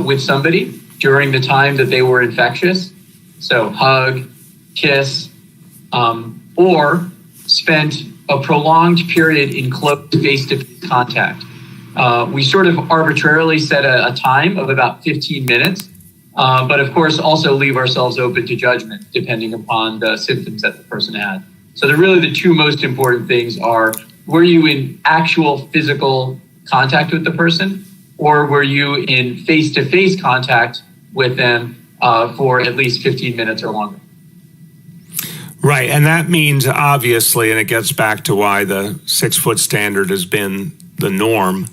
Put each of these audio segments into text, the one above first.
with somebody during the time that they were infectious. So hug, kiss, or spent a prolonged period in close face-to-face contact. We sort of arbitrarily set a time of about 15 minutes, but of course also leave ourselves open to judgment depending upon the symptoms that the person had. So the two most important things are, were you in actual physical contact with the person, or were you in face-to-face contact with them for at least 15 minutes or longer? Right, and that means obviously, and it gets back to why the 6-foot standard has been the norm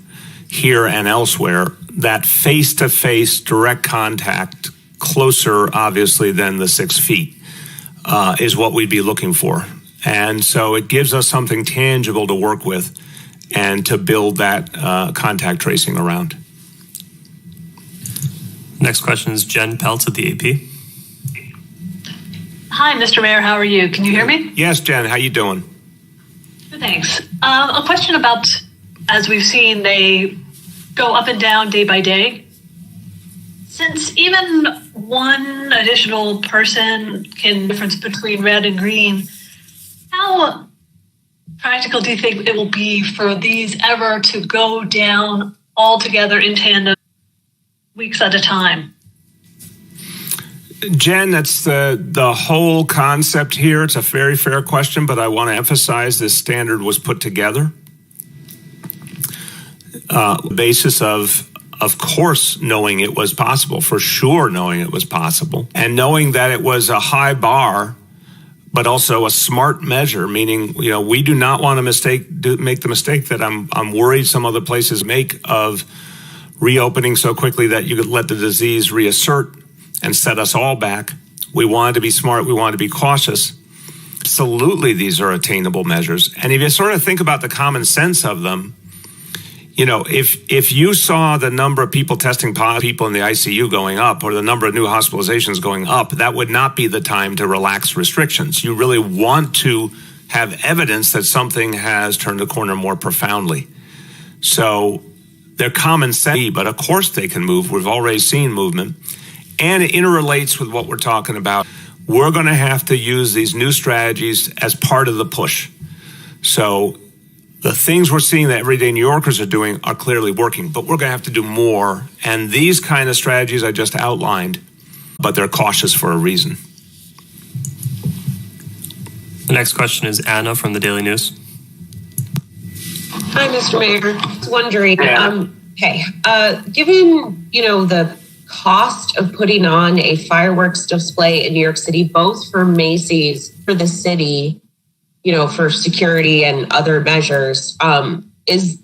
here and elsewhere, that face-to-face direct contact, closer obviously than the 6 feet, is what we'd be looking for. And so it gives us something tangible to work with and to build that contact tracing around. Next question is Jen Peltz at the AP. Hi, Mr. Mayor. How are you? Can you hear me? Yes, Jen. How you doing? Good, thanks. A question about, as we've seen, they go up and down day by day. Since even one additional person can difference between red and green, how practical do you think it will be for these ever to go down all together in tandem, weeks at a time? Jen, that's the whole concept here. It's a very fair question, but I want to emphasize this standard was put together. Basis of course, knowing it was possible, for sure knowing it was possible, and knowing that it was a high bar, but also a smart measure, meaning, we do not want to make the mistake that I'm worried some other places make of reopening so quickly that you could let the disease reassert and set us all back. We wanted to be smart. We wanted to be cautious. Absolutely, these are attainable measures. And if you sort of think about the common sense of them, if you saw the number of people testing positive, people in the ICU going up, or the number of new hospitalizations going up, that would not be the time to relax restrictions. You really want to have evidence that something has turned the corner more profoundly. So they're common sense, but of course they can move. We've already seen movement. And it interrelates with what we're talking about. We're going to have to use these new strategies as part of the push. So the things we're seeing that everyday New Yorkers are doing are clearly working, but we're going to have to do more. And these kind of strategies I just outlined, but they're cautious for a reason. The next question is Anna from the Daily News. Hi, Mr. Mayor. I was wondering, given, the cost of putting on a fireworks display in New York City, both for Macy's, for the city, for security and other measures, is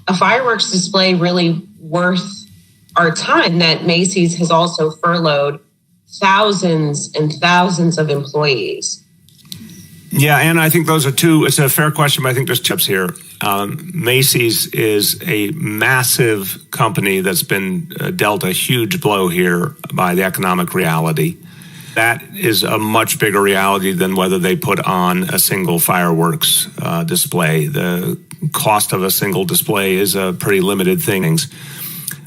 a fireworks display really worth our time? That Macy's has also furloughed thousands and thousands of employees. Yeah, and I think those are it's a fair question, but I think there's tips here. Macy's is a massive company that's been dealt a huge blow here by the economic reality. That is a much bigger reality than whether they put on a single fireworks display. The cost of a single display is a pretty limited thing.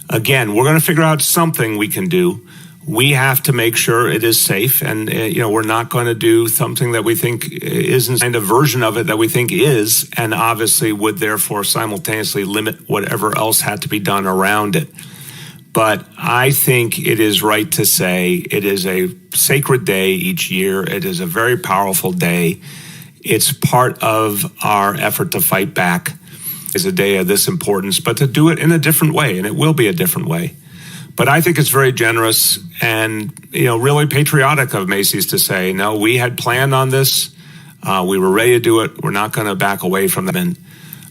Again, we're going to figure out something we can do. We have to make sure it is safe, and we're not going to do something that we think isn't, and a version of it that we think is, and obviously would therefore simultaneously limit whatever else had to be done around it. But I think it is right to say it is a sacred day each year. It is a very powerful day. It's part of our effort to fight back. It's a day of this importance, but to do it in a different way, and it will be a different way. But I think it's very generous and, really patriotic of Macy's to say, no, we had planned on this. We were ready to do it. We're not going to back away from them.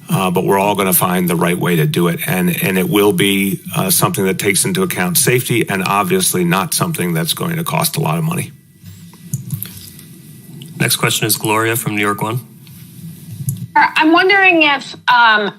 But we're all going to find the right way to do it. And it will be something that takes into account safety, and obviously not something that's going to cost a lot of money. Next question is Gloria from New York One. I'm wondering if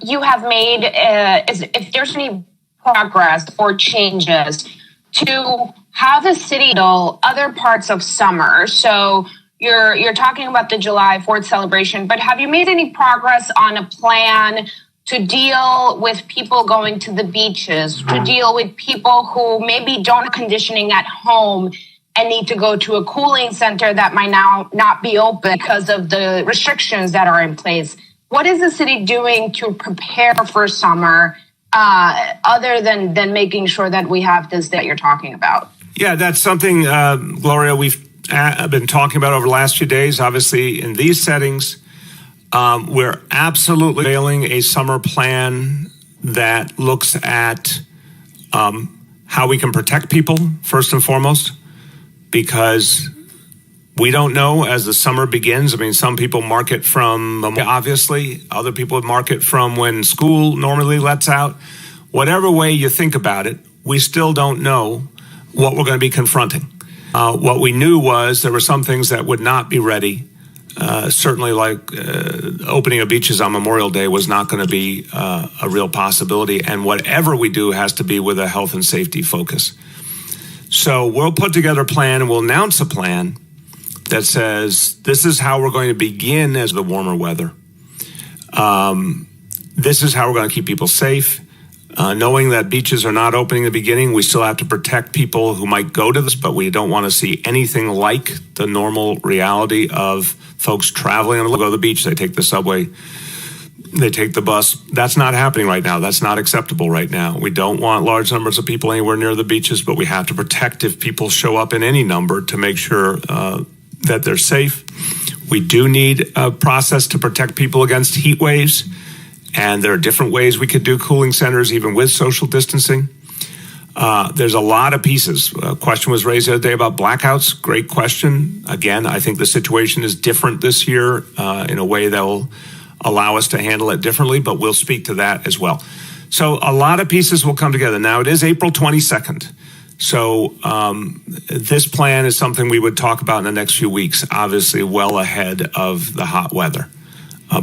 you have made, if there's any progress or changes to how the city handle other parts of summer. So you're talking about the July 4th celebration, but have you made any progress on a plan to deal with people going to the beaches, to deal with people who maybe don't have conditioning at home and need to go to a cooling center that might now not be open because of the restrictions that are in place. What is the city doing to prepare for summer other than making sure that we have this that you're talking about? Yeah, that's something, Gloria, we've been talking about over the last few days. Obviously, in these settings, we're absolutely unveiling a summer plan that looks at how we can protect people, first and foremost, because we don't know as the summer begins. I mean, some people mark it from, obviously, other people would mark it from when school normally lets out. Whatever way you think about it, we still don't know what we're going to be confronting. What we knew was there were some things that would not be ready. Certainly like opening of beaches on Memorial Day was not going to be a real possibility. And whatever we do has to be with a health and safety focus. So we'll put together a plan and we'll announce a plan that says this is how we're going to begin as the warmer weather. This is how we're going to keep people safe. Knowing that beaches are not opening in the beginning, we still have to protect people who might go to this, but we don't want to see anything like the normal reality of folks traveling. They'll go to the beach, they take the subway, they take the bus. That's not happening right now. That's not acceptable right now. We don't want large numbers of people anywhere near the beaches, but we have to protect if people show up in any number to make sure that they're safe. We do need a process to protect people against heat waves. And there are different ways we could do cooling centers, even with social distancing. There's a lot of pieces. A question was raised the other day about blackouts. Great question. Again, I think the situation is different this year in a way that will allow us to handle it differently, but we'll speak to that as well. So a lot of pieces will come together. Now, it is April 22nd. So this plan is something we would talk about in the next few weeks, obviously well ahead of the hot weather.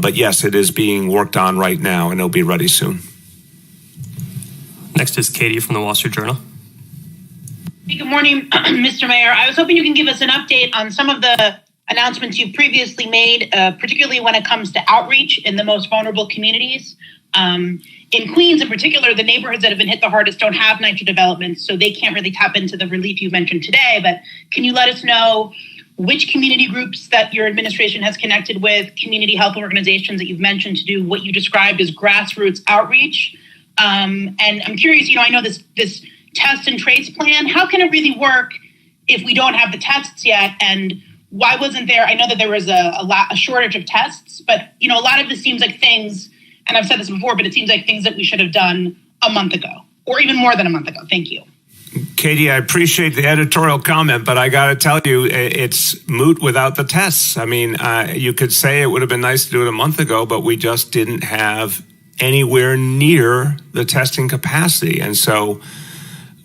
But yes, it is being worked on right now, and it'll be ready soon. Next is Katie from the Wall Street Journal. Hey, good morning, Mr. Mayor. I was hoping you can give us an update on some of the announcements you've previously made, particularly when it comes to outreach in the most vulnerable communities. In Queens in particular, the neighborhoods that have been hit the hardest don't have nitro developments, so they can't really tap into the relief you mentioned today. But can you let us know which community groups that your administration has connected with, community health organizations that you've mentioned to do what you described as grassroots outreach? And I'm curious, I know this test and trace plan, how can it really work if we don't have the tests yet? And why wasn't there, I know that there was a shortage of tests, but a lot of this seems like things, and I've said this before, but it seems like things that we should have done a month ago, or even more than a month ago. Thank you. Katie, I appreciate the editorial comment, but I got to tell you, it's moot without the tests. I mean, you could say it would have been nice to do it a month ago, but we just didn't have anywhere near the testing capacity. And so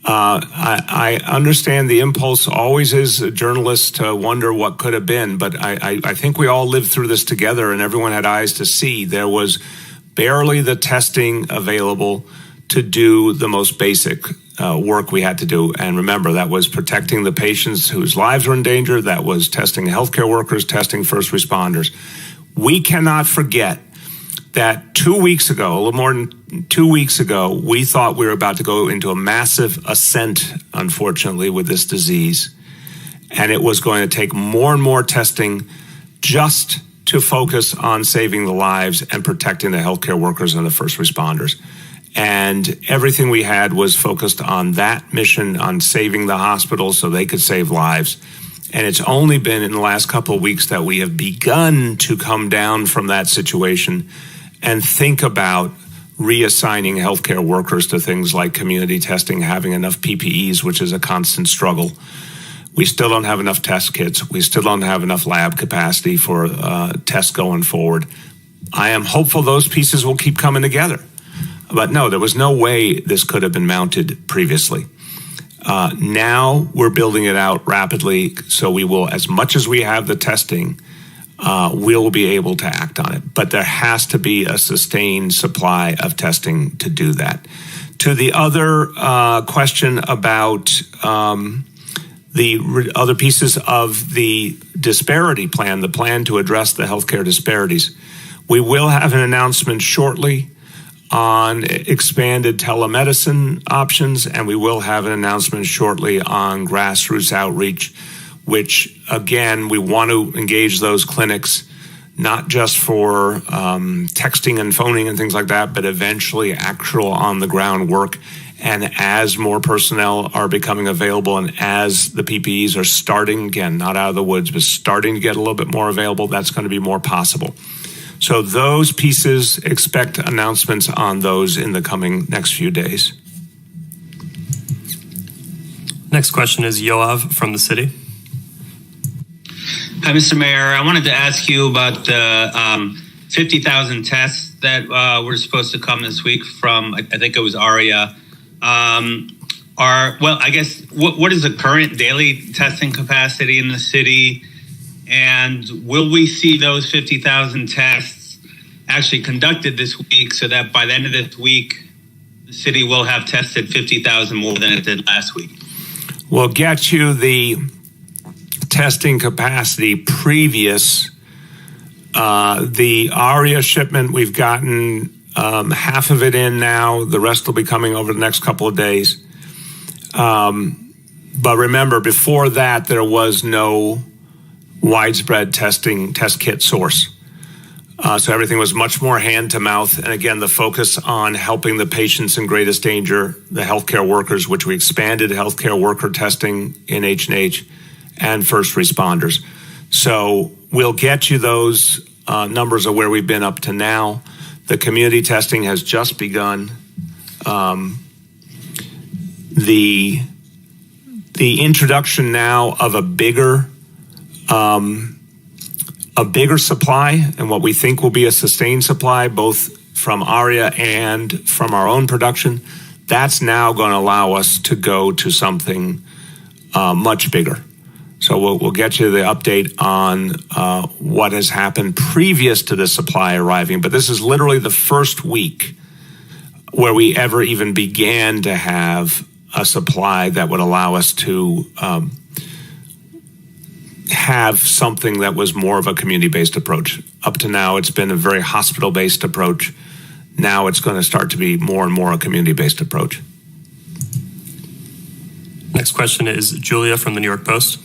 I understand the impulse always is a journalist to wonder what could have been, but I think we all lived through this together and everyone had eyes to see. There was barely the testing available to do the most basic work we had to do. And remember, that was protecting the patients whose lives were in danger. That was testing healthcare workers, testing first responders. We cannot forget that 2 weeks ago, a little more than 2 weeks ago, we thought we were about to go into a massive ascent, unfortunately, with this disease. And it was going to take more and more testing just to focus on saving the lives and protecting the healthcare workers and the first responders. And everything we had was focused on that mission, on saving the hospitals so they could save lives. And it's only been in the last couple of weeks that we have begun to come down from that situation and think about reassigning healthcare workers to things like community testing, having enough PPEs, which is a constant struggle. We still don't have enough test kits. We still don't have enough lab capacity for tests going forward. I am hopeful those pieces will keep coming together. But no, there was no way this could have been mounted previously. Now we're building it out rapidly, so we will, as much as we have the testing, we'll be able to act on it. But there has to be a sustained supply of testing to do that. To the other question about the other pieces of the disparity plan, the plan to address the healthcare disparities, we will have an announcement shortly. on expanded telemedicine options, and we will have an announcement shortly on grassroots outreach, which, again, we want to engage those clinics, not just for texting and phoning and things like that, but eventually actual on-the-ground work. And as more personnel are becoming available and as the PPEs are starting, again, not out of the woods, but starting to get a little bit more available, that's going to be more possible. So those pieces, expect announcements on those in the coming next few days. Next question is Yoav from the city. Hi, Mr. Mayor. I wanted to ask you about the 50,000 tests that were supposed to come this week from, I think it was ARIA. I guess, what is the current daily testing capacity in the city? And will we see those 50,000 tests actually conducted this week so that by the end of this week, the city will have tested 50,000 more than it did last week? We'll get you the testing capacity previous. The ARIA shipment, we've gotten half of it in now. The rest will be coming over the next couple of days. But remember, before that, there was no widespread test kit source. So everything was much more hand to mouth. And again, the focus on helping the patients in greatest danger, the healthcare workers, which we expanded healthcare worker testing in H&H, and first responders. So we'll get you those numbers of where we've been up to now. The community testing has just begun. The introduction now of a bigger supply, and what we think will be a sustained supply, both from ARIA and from our own production, that's now going to allow us to go to something much bigger. So we'll get you the update on what has happened previous to the supply arriving. But this is literally the first week where we ever even began to have a supply that would allow us to have something that was more of a community-based approach. Up to now, it's been a very hospital-based approach. Now it's going to start to be more and more a community-based approach. Next question is Julia from the New York Post.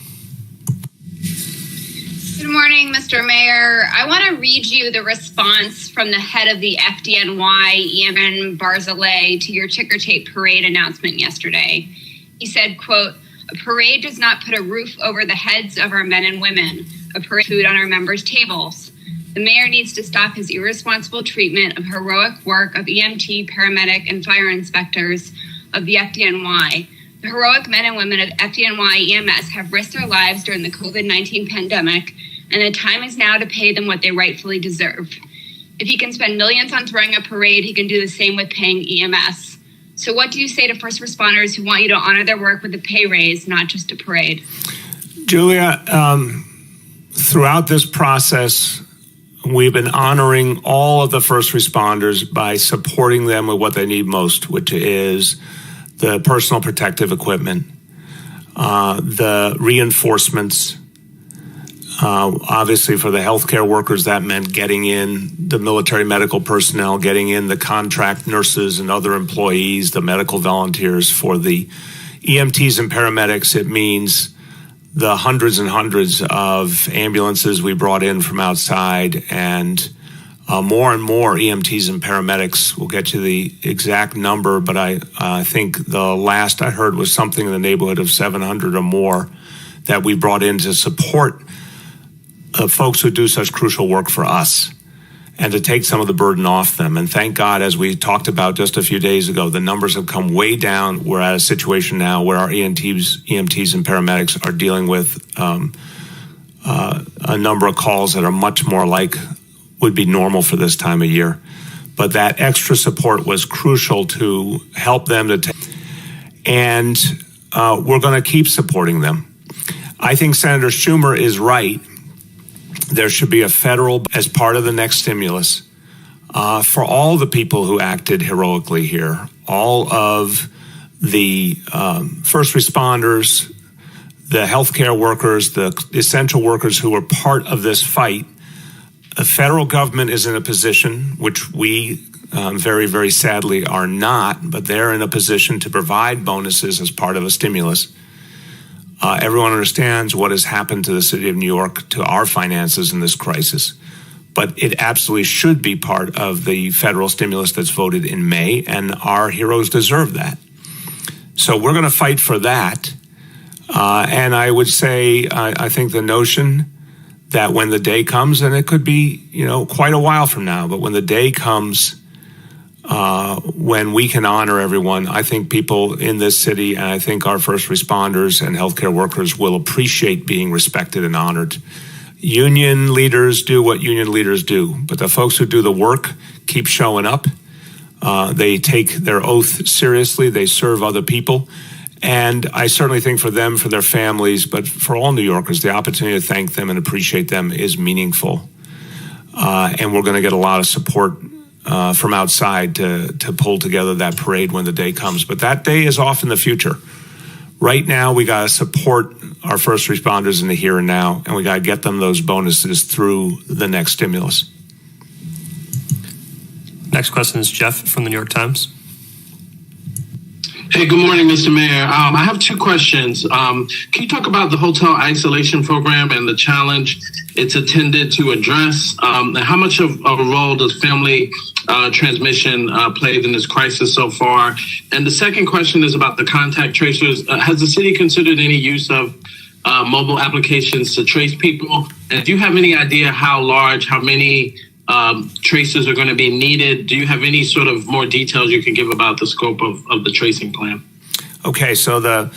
Good morning, Mr. Mayor. I want to read you the response from the head of the FDNY, Ian Barzilay, to your ticker tape parade announcement yesterday. He said, quote, "A parade does not put a roof over the heads of our men and women. A parade food on our members' tables. The mayor needs to stop his irresponsible treatment of heroic work of EMT, paramedic, and fire inspectors of the FDNY. The heroic men and women of FDNY EMS have risked their lives during the COVID-19 pandemic, and the time is now to pay them what they rightfully deserve. If he can spend millions on throwing a parade, he can do the same with paying EMS. So what do you say to first responders who want you to honor their work with a pay raise, not just a parade?" Julia, throughout this process, we've been honoring all of the first responders by supporting them with what they need most, which is the personal protective equipment, the reinforcements. Obviously, for the healthcare workers, that meant getting in the military medical personnel, getting in the contract nurses and other employees, the medical volunteers. For the EMTs and paramedics, it means the hundreds and hundreds of ambulances we brought in from outside, and more and more EMTs and paramedics. We'll get you the exact number, but I think the last I heard was something in the neighborhood of 700 or more that we brought in to support folks who do such crucial work for us and to take some of the burden off them. And thank God, as we talked about just a few days ago, the numbers have come way down. We're at a situation now where our EMTs and paramedics are dealing with a number of calls that are much more like would be normal for this time of year. But that extra support was crucial to help them to take, and we're going to keep supporting them. I think Senator Schumer is right. There should be a federal, as part of the next stimulus, for all the people who acted heroically here, all of the first responders, the healthcare workers, the essential workers who were part of this fight. The federal government is in a position, which we very, very sadly are not, but they're in a position to provide bonuses as part of a stimulus. Everyone understands what has happened to the city of New York, to our finances in this crisis, but it absolutely should be part of the federal stimulus that's voted in May, and our heroes deserve that. So we're going to fight for that. And I would say, I think the notion that when the day comes, and it could be, quite a while from now, but when the day comes when we can honor everyone, I think people in this city, and I think our first responders and healthcare workers will appreciate being respected and honored. Union leaders do what union leaders do, but the folks who do the work keep showing up. They take their oath seriously. They serve other people. And I certainly think for them, for their families, but for all New Yorkers, the opportunity to thank them and appreciate them is meaningful. And we're going to get a lot of support from outside to pull together that parade when the day comes. But that day is off in the future. Right now, we got to support our first responders in the here and now, and we got to get them those bonuses through the next stimulus. Next question is Jeff from the New York Times. Hey, good morning, Mr. Mayor. I have two questions. Can you talk about the hotel isolation program and the challenge it's intended to address? And how much of a role does family transmission played in this crisis so far? And the second question is about the contact tracers. Has the city considered any use of mobile applications to trace people? And do you have any idea how many tracers are going to be needed? Do you have any sort of more details you can give about the scope of the tracing plan? Okay, so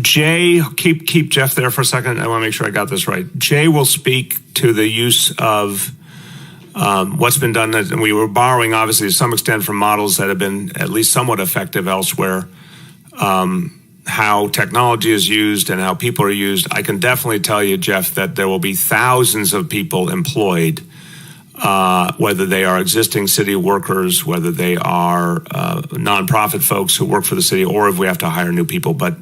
Jay, keep Jeff there for a second. I want to make sure I got this right. Jay will speak to the use of what's been done. And we were borrowing, obviously, to some extent from models that have been at least somewhat effective elsewhere. How technology is used and how people are used. I can definitely tell you, Jeff, that there will be thousands of people employed, whether they are existing city workers, whether they are nonprofit folks who work for the city, or if we have to hire new people. But,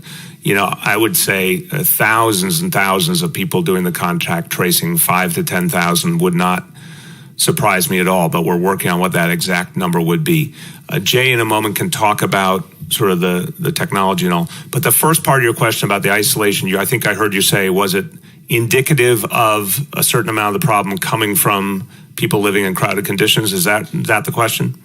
I would say thousands and thousands of people doing the contact tracing, 5,000 to 10,000 would not surprise me at all. But we're working on what that exact number would be. Jay, in a moment, can talk about sort of the technology and all. But the first part of your question about the isolation, I think I heard you say, was it indicative of a certain amount of the problem coming from people living in crowded conditions? Is that the question?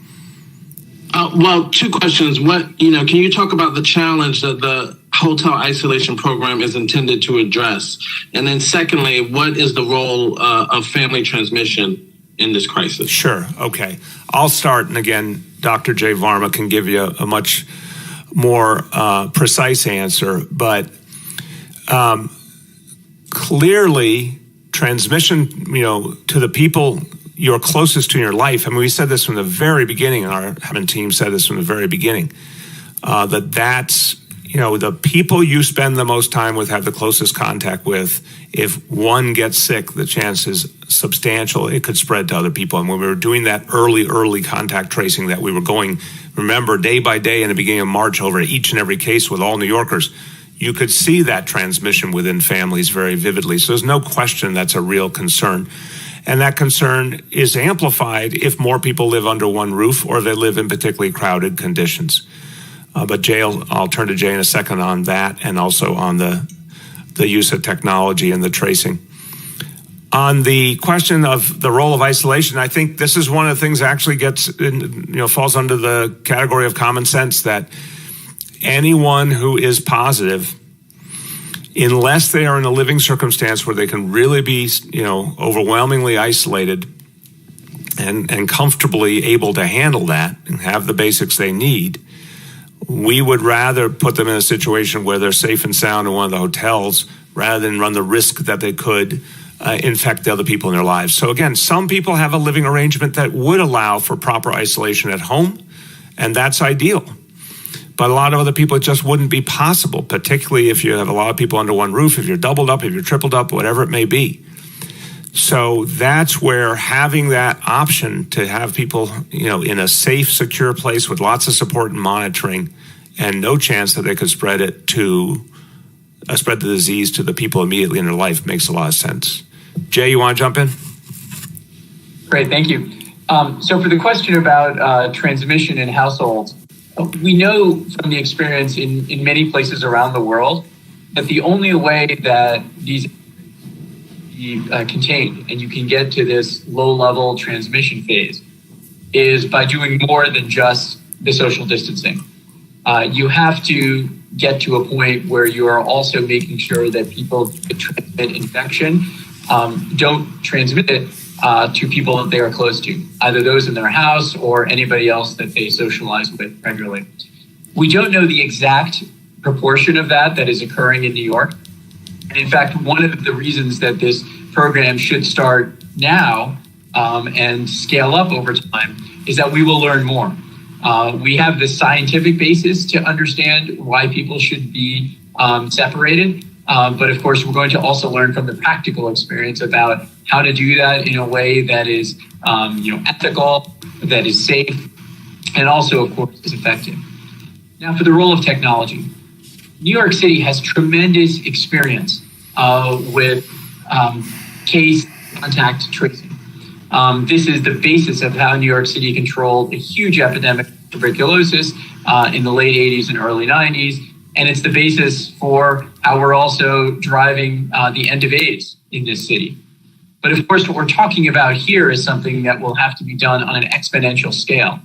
Well, two questions. Can you talk about the challenge that the hotel isolation program is intended to address? And then secondly, what is the role of family transmission in this crisis? Sure. Okay. I'll start. And again, Dr. Jay Varma can give you a much more precise answer. But clearly, transmission, to the people you're closest to in your life. I mean, we said this from the very beginning, and our admin team said this from the very beginning, that's, the people you spend the most time with, have the closest contact with. If one gets sick, the chance is substantial. It could spread to other people. And when we were doing that early contact tracing that we were going, remember, day by day in the beginning of March over each and every case with all New Yorkers, you could see that transmission within families very vividly. So there's no question that's a real concern. And that concern is amplified if more people live under one roof or they live in particularly crowded conditions. But Jay, I'll turn to Jay in a second on that, and also on the use of technology and the tracing. On the question of the role of isolation, I think this is one of the things that actually falls under the category of common sense, that anyone who is positive, unless they are in a living circumstance where they can really be, overwhelmingly isolated and comfortably able to handle that and have the basics they need, we would rather put them in a situation where they're safe and sound in one of the hotels rather than run the risk that they could infect the other people in their lives. So again, some people have a living arrangement that would allow for proper isolation at home, and that's ideal. But a lot of other people, it just wouldn't be possible, particularly if you have a lot of people under one roof, if you're doubled up, if you're tripled up, whatever it may be. So that's where having that option to have people, in a safe, secure place with lots of support and monitoring, and no chance that they could spread the disease to the people immediately in their life, makes a lot of sense. Jay, you want to jump in? Great, thank you. So for the question about transmission in households, we know from the experience in many places around the world that the only way that these be contained and you can get to this low-level transmission phase is by doing more than just the social distancing. You have to get to a point where you are also making sure that people who transmit infection don't transmit it to people that they are close to, either those in their house or anybody else that they socialize with regularly. We don't know the exact proportion of that is occurring in New York. And in fact, one of the reasons that this program should start now and scale up over time is that we will learn more. We have the scientific basis to understand why people should be separated. But of course, we're going to also learn from the practical experience about how to do that in a way that is ethical, that is safe, and also, of course, is effective. Now, for the role of technology, New York City has tremendous experience with case contact tracing. This is the basis of how New York City controlled a huge epidemic of tuberculosis in the late 80s and early 90s. And it's the basis for how we're also driving the end of AIDS in this city. But of course, what we're talking about here is something that will have to be done on an exponential scale.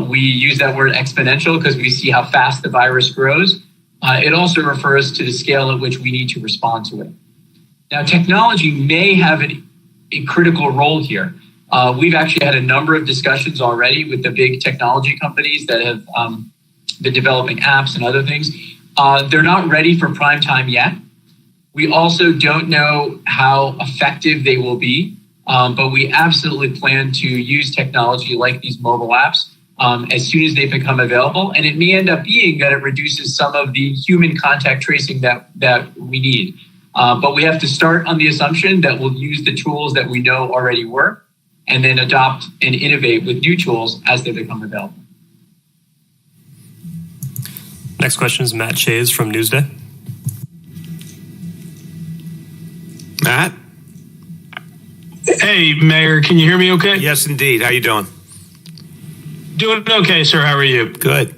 We use that word exponential because we see how fast the virus grows. It also refers to the scale at which we need to respond to it. Now, technology may have a critical role here. We've actually had a number of discussions already with the big technology companies that have been developing apps and other things. They're not ready for prime time yet. We also don't know how effective they will be, but we absolutely plan to use technology like these mobile apps as soon as they become available. And it may end up being that it reduces some of the human contact tracing that we need. But we have to start on the assumption that we'll use the tools that we know already work and then adopt and innovate with new tools as they become available. Next question is Matt Shays from Newsday. Matt? Hey, Mayor, can you hear me okay? Yes, indeed. How you doing? Doing okay, sir. How are you? Good.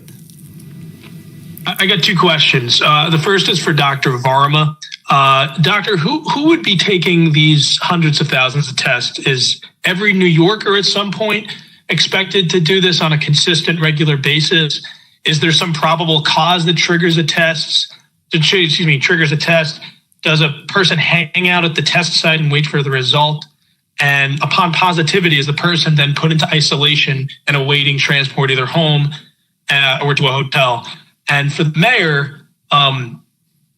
I got two questions. The first is for Dr. Varma. Doctor, who would be taking these hundreds of thousands of tests? Is every New Yorker at some point expected to do this on a consistent, regular basis? Is there some probable cause that triggers a test? Triggers a test? Does a person hang out at the test site and wait for the result? And upon positivity, is the person then put into isolation and awaiting transport either home or to a hotel? And for the mayor, can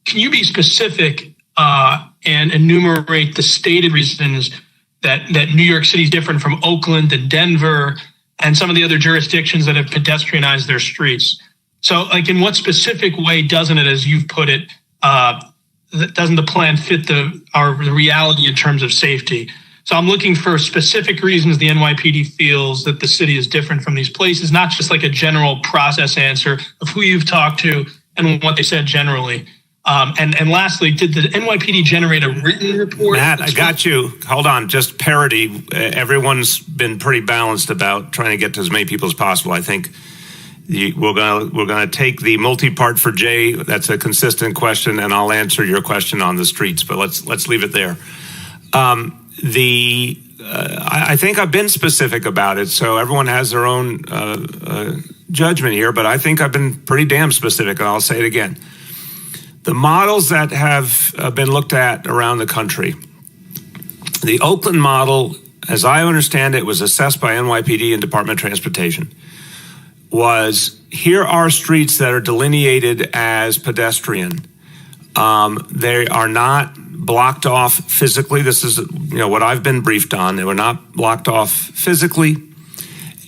you be specific and enumerate the stated reasons that New York City is different from Oakland and Denver and some of the other jurisdictions that have pedestrianized their streets? So, like, in what specific way doesn't it, as you've put it, doesn't the plan fit the reality in terms of safety? So I'm looking for specific reasons the NYPD feels that the city is different from these places, not just like a general process answer of who you've talked to and what they said generally. And lastly, did the NYPD generate a written report? Matt, I got you. Hold on, just parity. Everyone's been pretty balanced about trying to get to as many people as possible. I think we're gonna take the multi-part for Jay. That's a consistent question, and I'll answer your question on the streets. But let's leave it there. I think I've been specific about it, so everyone has their own judgment here. But I think I've been pretty damn specific, and I'll say it again. The models that have been looked at around the country, the Oakland model, as I understand it, was assessed by NYPD and Department of Transportation, was here are streets that are delineated as pedestrian. They are not blocked off physically. This is what I've been briefed on. They were not blocked off physically,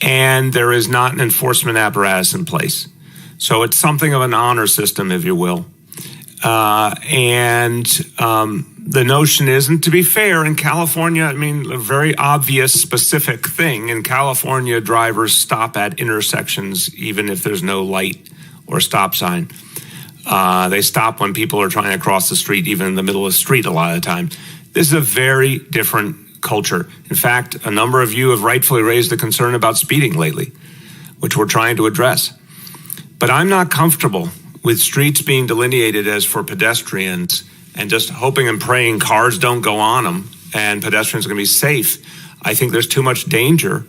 and there is not an enforcement apparatus in place. So it's something of an honor system, if you will. The notion isn't, to be fair, in California, a very obvious specific thing. In California, drivers stop at intersections even if there's no light or stop sign. They stop when people are trying to cross the street, even in the middle of the street a lot of the time. This is a very different culture. In fact, a number of you have rightfully raised the concern about speeding lately, which we're trying to address. But I'm not comfortable with streets being delineated as for pedestrians and just hoping and praying cars don't go on them and pedestrians are going to be safe. I think there's too much danger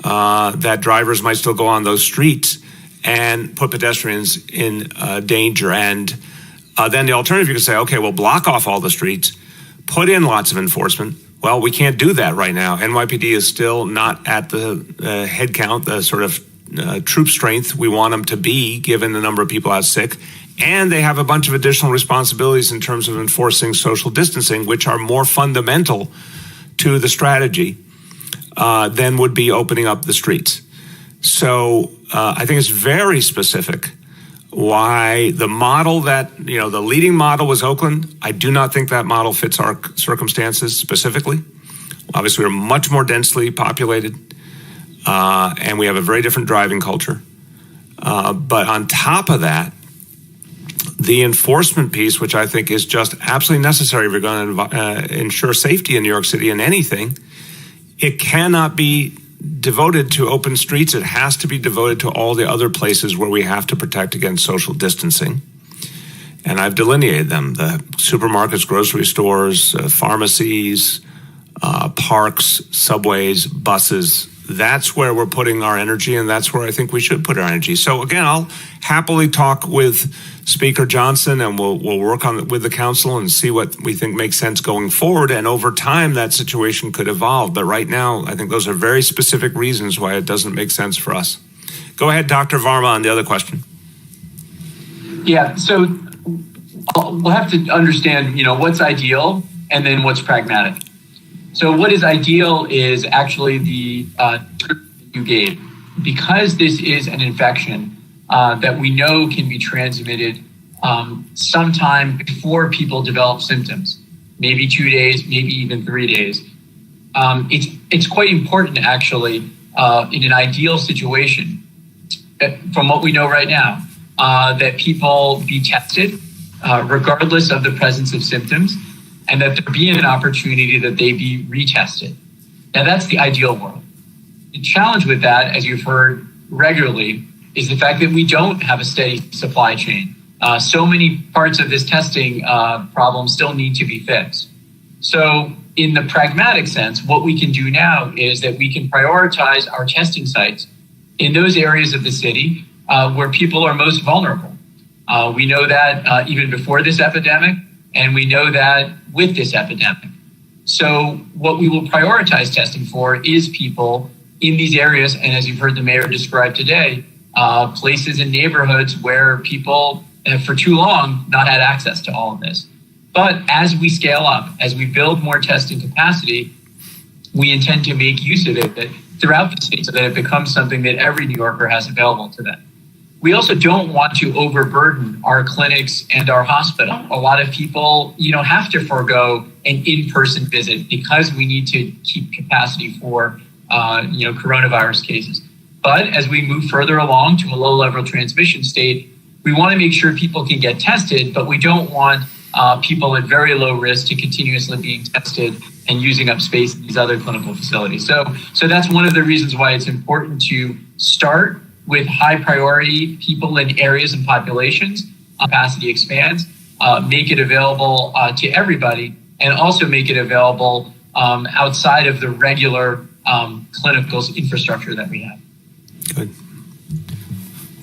that drivers might still go on those streets and put pedestrians in danger. And then the alternative, you could say, okay, well, block off all the streets, put in lots of enforcement. Well, we can't do that right now. NYPD is still not at the head count, the sort of troop strength we want them to be, given the number of people out sick. And they have a bunch of additional responsibilities in terms of enforcing social distancing, which are more fundamental to the strategy than would be opening up the streets. So I think it's very specific why the model that, the leading model was Oakland. I do not think that model fits our circumstances specifically. Obviously, we're much more densely populated, and we have a very different driving culture. But on top of that, the enforcement piece, which I think is just absolutely necessary if we're going to ensure safety in New York City in anything, it cannot be devoted to open streets. It has to be devoted to all the other places where we have to protect against social distancing. And I've delineated them: the supermarkets, grocery stores, pharmacies, parks, subways, buses. That's where we're putting our energy, and that's where I think we should put our energy. So again, I'll happily talk with Speaker Johnson, and we'll work on with the council and see what we think makes sense going forward. And over time, that situation could evolve. But right now, I think those are very specific reasons why it doesn't make sense for us. Go ahead, Dr. Varma, on the other question. Yeah, so we'll have to understand, what's ideal and then what's pragmatic. So what is ideal is actually the you gave. Because this is an infection that we know can be transmitted sometime before people develop symptoms, maybe 2 days, maybe even 3 days. It's quite important, actually, in an ideal situation, from what we know right now, that people be tested regardless of the presence of symptoms, and that there be an opportunity that they be retested. Now, that's the ideal world. The challenge with that, as you've heard regularly, is the fact that we don't have a steady supply chain. So many parts of this testing problem still need to be fixed. So in the pragmatic sense, what we can do now is that we can prioritize our testing sites in those areas of the city where people are most vulnerable. We know that even before this epidemic, and we know that with this epidemic. So what we will prioritize testing for is people in these areas, and as you've heard the mayor describe today, places and neighborhoods where people have for too long not had access to all of this. But as we scale up, as we build more testing capacity, we intend to make use of it throughout the state so that it becomes something that every New Yorker has available to them. We also don't want to overburden our clinics and our hospital. A lot of people, have to forego an in-person visit because we need to keep capacity for, coronavirus cases. But as we move further along to a low-level transmission state, we want to make sure people can get tested, but we don't want people at very low risk to continuously being tested and using up space in these other clinical facilities. So that's one of the reasons why it's important to start with high priority people in areas and populations, capacity expands, make it available to everybody, and also make it available outside of the regular clinical infrastructure that we have. Good.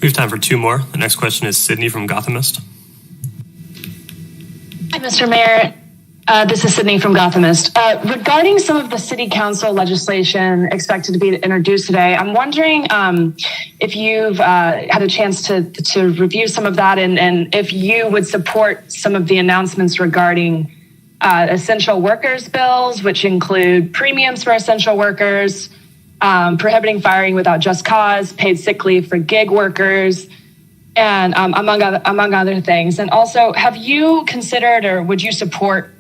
We have time for two more. The next question is Sydney from Gothamist. Hi, Mr. Mayor. This is Sydney from Gothamist. Regarding some of the city council legislation expected to be introduced today, I'm wondering if you've had a chance to review some of that and if you would support some of the announcements regarding essential workers bills, which include premiums for essential workers, prohibiting firing without just cause, paid sick leave for gig workers, and among other things. And also, have you considered or would you support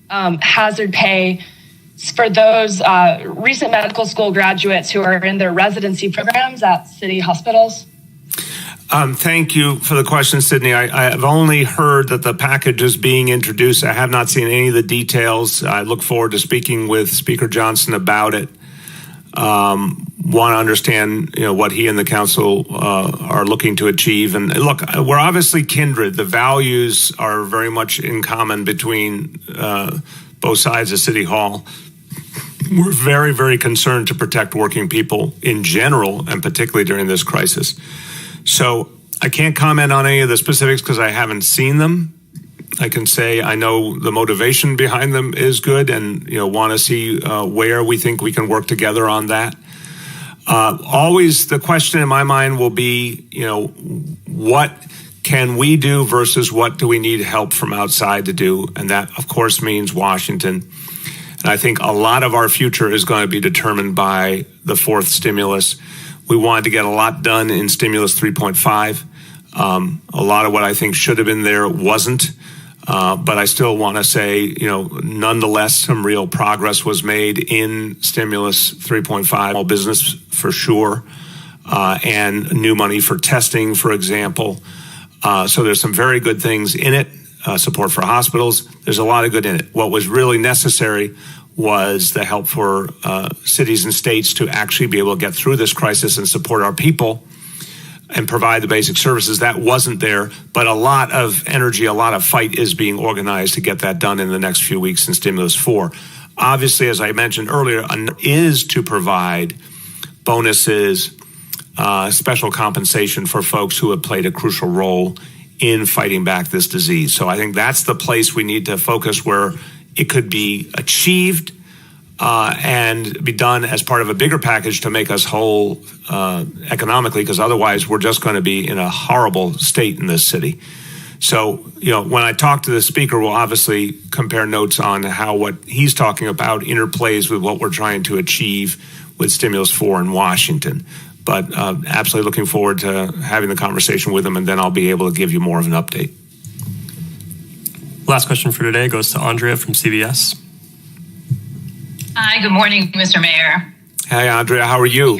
hazard pay for those recent medical school graduates who are in their residency programs at city hospitals? Thank you for the question, Sydney. I have only heard that the package is being introduced. I have not seen any of the details. I look forward to speaking with Speaker Johnson about it. Want to understand, what he and the council are looking to achieve. And look, we're obviously kindred. The values are very much in common between both sides of City Hall. We're very, very concerned to protect working people in general, and particularly during this crisis. So I can't comment on any of the specifics because I haven't seen them. I can say I know the motivation behind them is good, and want to see where we think we can work together on that. Always the question in my mind will be, what can we do versus what do we need help from outside to do? And that, of course, means Washington. And I think a lot of our future is going to be determined by the fourth stimulus. We wanted to get a lot done in stimulus 3.5. A lot of what I think should have been there wasn't. But I still want to say, nonetheless, some real progress was made in stimulus 3.5, all business for sure, and new money for testing, for example. So there's some very good things in it, support for hospitals. There's a lot of good in it. What was really necessary was the help for cities and states to actually be able to get through this crisis and support our people and provide the basic services. That wasn't there, but a lot of energy, a lot of fight is being organized to get that done in the next few weeks in Stimulus 4. Obviously, as I mentioned earlier, is to provide bonuses, special compensation for folks who have played a crucial role in fighting back this disease. So I think that's the place we need to focus, where it could be achieved and be done as part of a bigger package to make us whole economically, because otherwise we're just going to be in a horrible state in this city. So, when I talk to the speaker, we'll obviously compare notes on how what he's talking about interplays with what we're trying to achieve with Stimulus 4 in Washington. But absolutely looking forward to having the conversation with him, and then I'll be able to give you more of an update. Last question for today goes to Andrea from CBS. Hi, good morning, Mr. Mayor. Hey, Andrea, how are you?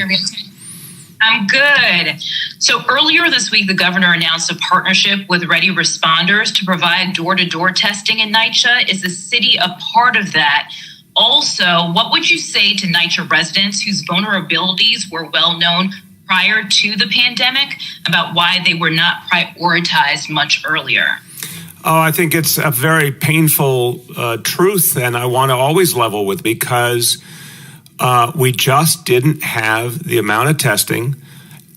I'm good. So earlier this week, the governor announced a partnership with Ready Responders to provide door-to-door testing in NYCHA. Is the city a part of that? Also, what would you say to NYCHA residents whose vulnerabilities were well known prior to the pandemic about why they were not prioritized much earlier? Oh, I think it's a very painful truth, and I want to always level with, because we just didn't have the amount of testing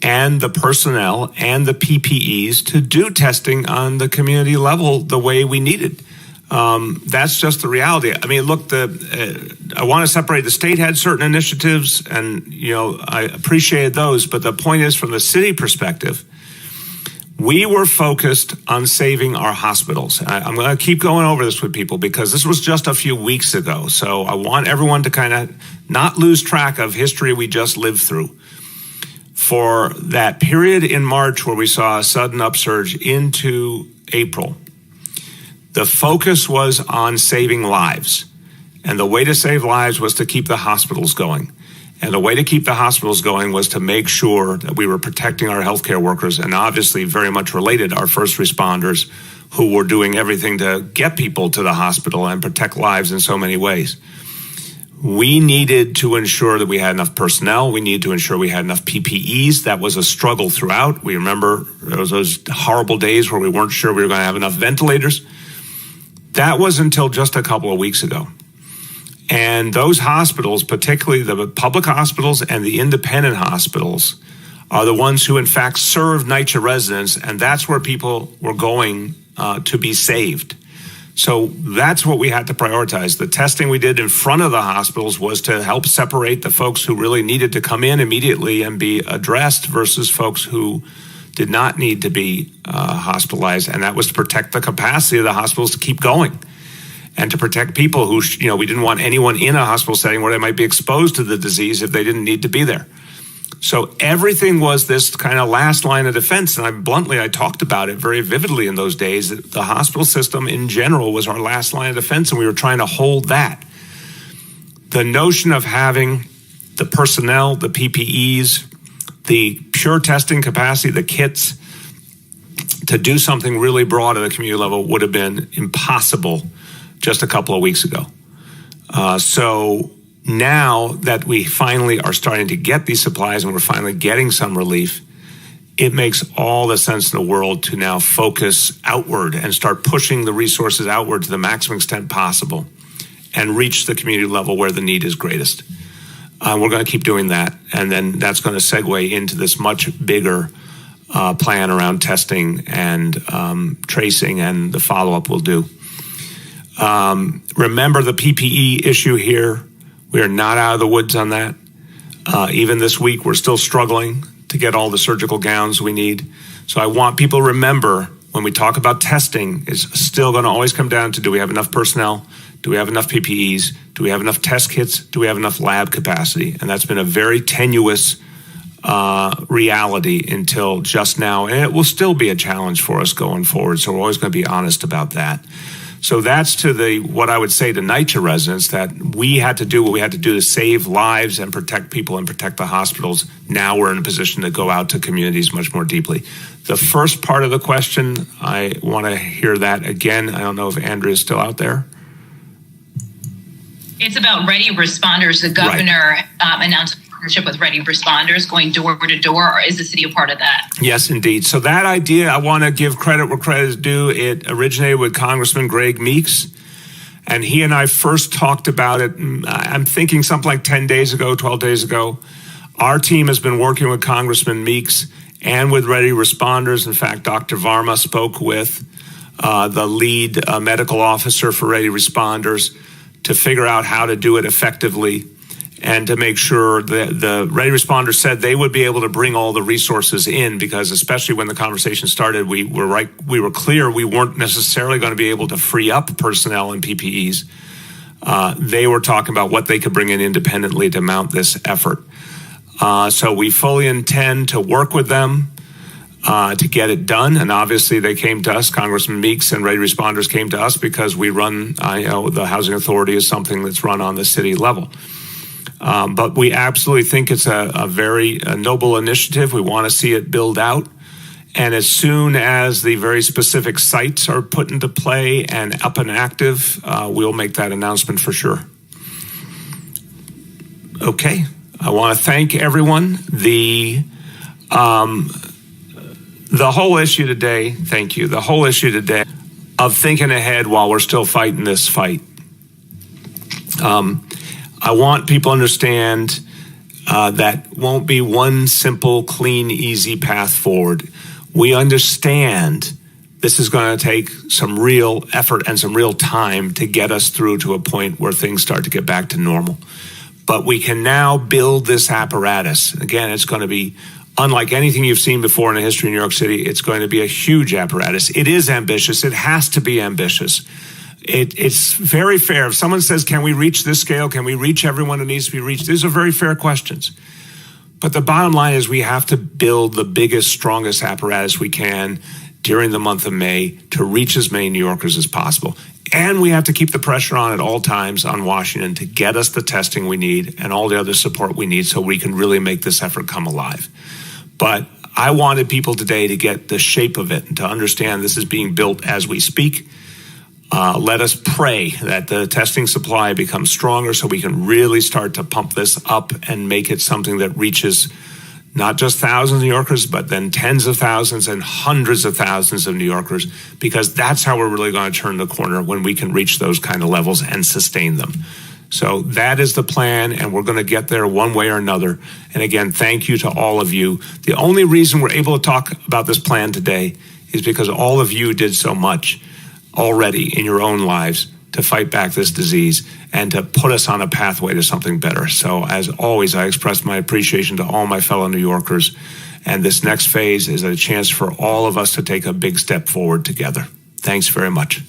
and the personnel and the PPEs to do testing on the community level the way we needed. That's just the reality. I mean, look, I want to separate. The state had certain initiatives, and I appreciated those. But the point is, from the city perspective, we were focused on saving our hospitals. I'm going to keep going over this with people because this was just a few weeks ago. So I want everyone to kind of not lose track of history we just lived through. For that period in March where we saw a sudden upsurge into April, the focus was on saving lives. And the way to save lives was to keep the hospitals going. And the way to keep the hospitals going was to make sure that we were protecting our healthcare workers, and obviously very much related, our first responders, who were doing everything to get people to the hospital and protect lives in so many ways. We needed to ensure that we had enough personnel. We needed to ensure we had enough PPEs. That was a struggle throughout. We remember there was those horrible days where we weren't sure we were going to have enough ventilators. That was until just a couple of weeks ago. And those hospitals, particularly the public hospitals and the independent hospitals, are the ones who in fact serve NYCHA residents, and that's where people were going to be saved. So that's what we had to prioritize. The testing we did in front of the hospitals was to help separate the folks who really needed to come in immediately and be addressed versus folks who did not need to be hospitalized, and that was to protect the capacity of the hospitals to keep going. And to protect people who, we didn't want anyone in a hospital setting where they might be exposed to the disease if they didn't need to be there. So everything was this kind of last line of defense. And I talked about it very vividly in those days. The hospital system in general was our last line of defense, and we were trying to hold that. The notion of having the personnel, the PPEs, the pure testing capacity, the kits, to do something really broad at the community level would have been impossible just a couple of weeks ago. So now that we finally are starting to get these supplies and we're finally getting some relief, it makes all the sense in the world to now focus outward and start pushing the resources outward to the maximum extent possible and reach the community level where the need is greatest. We're going to keep doing that, and then that's going to segue into this much bigger plan around testing and tracing and the follow-up we'll do. Remember the PPE issue here. We are not out of the woods on that. Even this week, we're still struggling to get all the surgical gowns we need. So I want people to remember when we talk about testing, it's still going to always come down to, do we have enough personnel? Do we have enough PPEs? Do we have enough test kits? Do we have enough lab capacity? And that's been a very tenuous reality until just now. And it will still be a challenge for us going forward. So we're always going to be honest about that. So that's to what I would say to NYCHA residents, that we had to do what we had to do to save lives and protect people and protect the hospitals. Now we're in a position to go out to communities much more deeply. The first part of the question, I want to hear that again. I don't know if Andrea is still out there. It's about ready responders. The governor announced a partnership with ready responders going door to door. Or is the city a part of that? Yes, indeed. So that idea, I want to give credit where credit is due. It originated with Congressman Greg Meeks, and he and I first talked about it, I'm thinking something like 10 days ago, 12 days ago. Our team has been working with Congressman Meeks and with ready responders. In fact, Dr. Varma spoke with the lead medical officer for ready responders to figure out how to do it effectively and to make sure that the ready responders said they would be able to bring all the resources in, because especially when the conversation started, we were clear we weren't necessarily going to be able to free up personnel and PPEs. They were talking about what they could bring in independently to mount this effort. So we fully intend to work with them to get it done. And obviously they came to us, Congressman Meeks and ready responders came to us because we run, the housing authority is something that's run on the city level. But we absolutely think it's a very noble initiative. We want to see it build out. And as soon as the very specific sites are put into play and up and active, we'll make that announcement for sure. Okay. I want to thank everyone. The whole issue today, thank you, the whole issue today of thinking ahead while we're still fighting this fight. I want people to understand that won't be one simple, clean, easy path forward. We understand this is going to take some real effort and some real time to get us through to a point where things start to get back to normal. But we can now build this apparatus. Again, it's going to be unlike anything you've seen before in the history of New York City. It's going to be a huge apparatus. It is ambitious. It has to be ambitious. It's very fair. If someone says, can we reach this scale? Can we reach everyone who needs to be reached? These are very fair questions. But the bottom line is we have to build the biggest, strongest apparatus we can during the month of May to reach as many New Yorkers as possible. And we have to keep the pressure on at all times on Washington to get us the testing we need and all the other support we need so we can really make this effort come alive. But I wanted people today to get the shape of it and to understand this is being built as we speak. Let us pray that the testing supply becomes stronger so we can really start to pump this up and make it something that reaches not just thousands of New Yorkers, but then tens of thousands and hundreds of thousands of New Yorkers, because that's how we're really going to turn the corner, when we can reach those kind of levels and sustain them. So that is the plan, and we're going to get there one way or another. And again, thank you to all of you. The only reason we're able to talk about this plan today is because all of you did so much already in your own lives to fight back this disease and to put us on a pathway to something better. So as always, I express my appreciation to all my fellow New Yorkers. And this next phase is a chance for all of us to take a big step forward together. Thanks very much.